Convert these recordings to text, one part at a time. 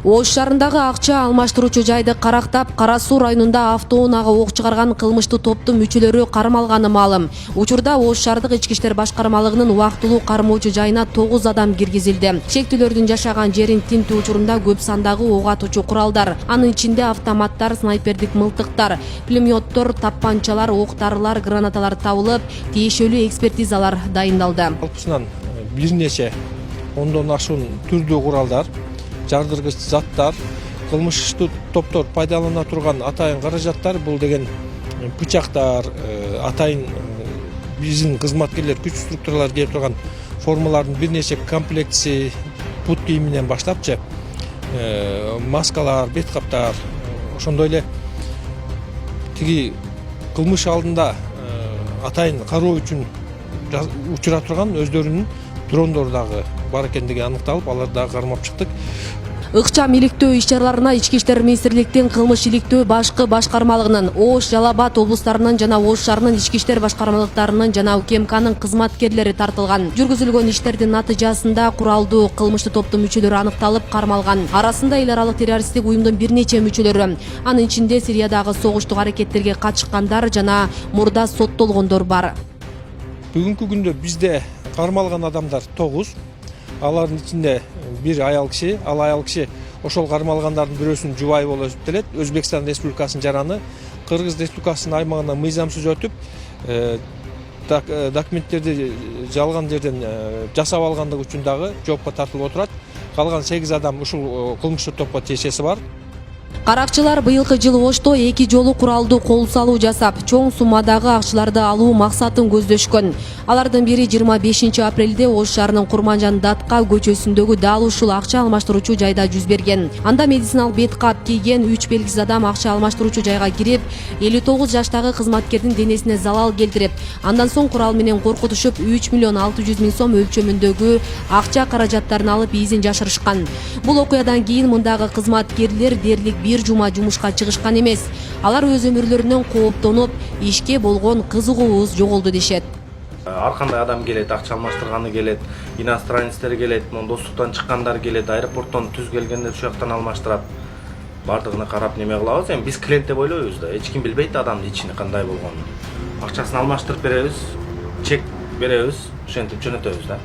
Ош шаарындагы акча алмаштыруучу жайды карактап, Кара Суу районунда автоунаага ок чыгарган кылмыштуу топтун мүчөлөрү кармалганы маалым. Учурда Ош шаардык ички иштер башкармалыгынын убактылуу кармоочу жайына 9 адам киргизилди. Шектүүлөрдүн жашаган жерин тинтүү учурунда көп сандагы ок атуучу куралдар, анын ичинде автоматтар, снайпердик мылтыктар, пулеметтор, тапанчалар, октарлар, гранаталар табылып, тиешелүү экспертизалар дайындалды. Алпысынан бир нече ондон ашуун түрдүү куралдар, жардыргыч заттар, кылмыштуу топтор пайдалана турган атайын каражаттар, бул деген бычактар, атайын биздин кызматкерлер күч структуралар кийип турган формалардын бир нече комплектиси, бут кийиминен баштапчы, маскалар, бет каптар, ошондой эле тиги кылмыш алдында атайын кароо үчүн учура турган өздөрүнүн дрондору дагы бар экендиги аныкталып, аларды дагы кармап чыктык. Ыкчам иликтөө иш-чараларына Ички иштер министрликтин кылмыш иликтөө башкы башкармалыгынын, Ош, Жалал Абад облустарынын жана Ош шаарынын ички иштер башкармалыктарынын жана УКМКнын кызматкерлери тартылган. Жүргүзүлгөн иштердин натыйжасында куралдуу кылмыштуу топтун мүчөлөрү аныкталып кармалган. Арасында эл аралык террористтик уюмдун бир нече мүчөлөрү, анын ичинде Сириядагы согуштук аракеттерге катышкандар жана мурда соттолгондор бар. Бүгүнкү күндө бизде кармалган адамдар 9. Алардын ичинде бир аял киши, ал аял киши ошол кармалгандардын бирөөсүнүн жубайы болуп эсептелет. Өзбекстан Республикасынын жараны, Кыргыз Республикасынын аймагына мыйзамсыз өтүп, документтерди жалган жерден жасап алгандыгы үчүн дагы жоопко тартылып отурат. Калган 8 адам ушул кылмыштуу топко тиешеси бар. Каракчылар быйылкы жылы Ошто 2 жолу куралдуу кол салуу жасап, чоң суммадагы акчаларды алуу максатын көздөшкөн. Алардын бири 25 апрелде Ош шаарынын Курманжан Датка көчөсүндөгү дал ушул акча алмаштыруучу жайда жүз берген. Анда медициналык бет кап кийген 3 белгисиз адам акча алмаштыруучу жайга кирип, 59 жаштагы кызматкердин денесине залал келтирип, андан соң курал менен коркутушуп 3 миллион 600 миң сом өлчөмүндөгү акча каражаттарын алып изин жашырышкан. Бул окуядан кийин мындагы кызматкерлер дерлик бир жума жумушка чыгышкан эмес. Алар өз өмүрлөрүнөн кооптонуп, ишке болгон кызыгуубуз жоголду дешет. Ар кандай адам келет, акча алмаштырганы келет, иностранецтер келет, достуктан чыккандар келет, аэропорттон түз келгендер ушул жактан алмаштырат. Бардыгына карап неме кылабыз, эми биз клиент деп ойлойбуз да, эч ким билбейт адамдын ичини кандай болгонун. Акчасын алмаштырып беребиз, чек беребиз, ошентип жөнөтөбүз да.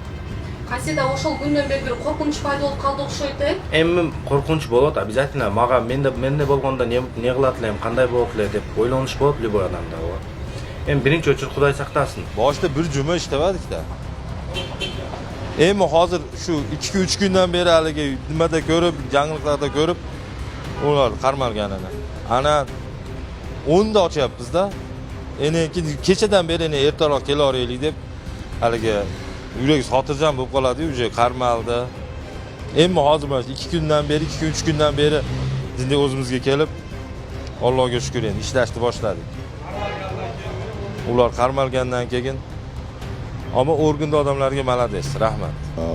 Кайсыда ошол күндөн бери бир коркунуч пайда болуп калды окшойт э? Эми коркунуч болот, обязательно мага менде болгондо не кылат элем, кандай болот эле деп ойлонуш болот любой адамда. Эми биринчи очередь Кудай сактасын. Boshda bir juma ishladik-da. Endi hozir shu 2-3 kundan beri haligi nimada ko'rib, jangliklarda ko'rib, ular qarmalganini. Ana 10da ochyapmiz-da. Endi kechadan beri ertaroq kelaraylik deb haligi yurak xotirjam bo'lib qoladi-yu, uje qarmaldi. Endi hozir mana 2 kundan beri, 2-3 kundan beri dinda o'zimizga kelib, Allohga shukr endi ishlashni boshladik. Ular qarmalgandan keyin ama organda odamlarga malades, rahmat.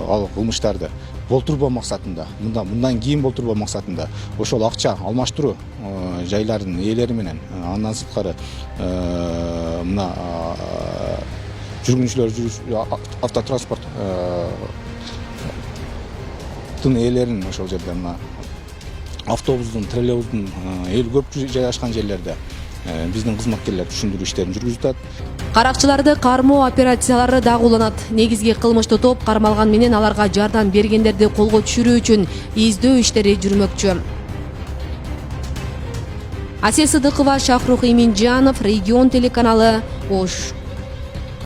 Ал кылмыштарды болтурбоо максатында, мындан кийин болтурбоо максатында ошол акча алмаштыруу жайларынын ээлери менен андан сырткары мына жүргүнчүлөр автотранспорт ээлерин ошол жерде мына автобустун, троллейбустун эл көп жайгашкан жерлерде биздин кызматкерлер түшүндүрүү иштерин жүргүзүп атат. Каракчыларды кармоо операциялары дагы уланат. Негизги кылмыштуу топ кармалган менен аларга жардам бергендерди колго түшүрүү үчүн издөө иштери жүрмөкчү. Асия Сыдыкова, Шахрух Иминжанов, Регион телеканалы, Ош.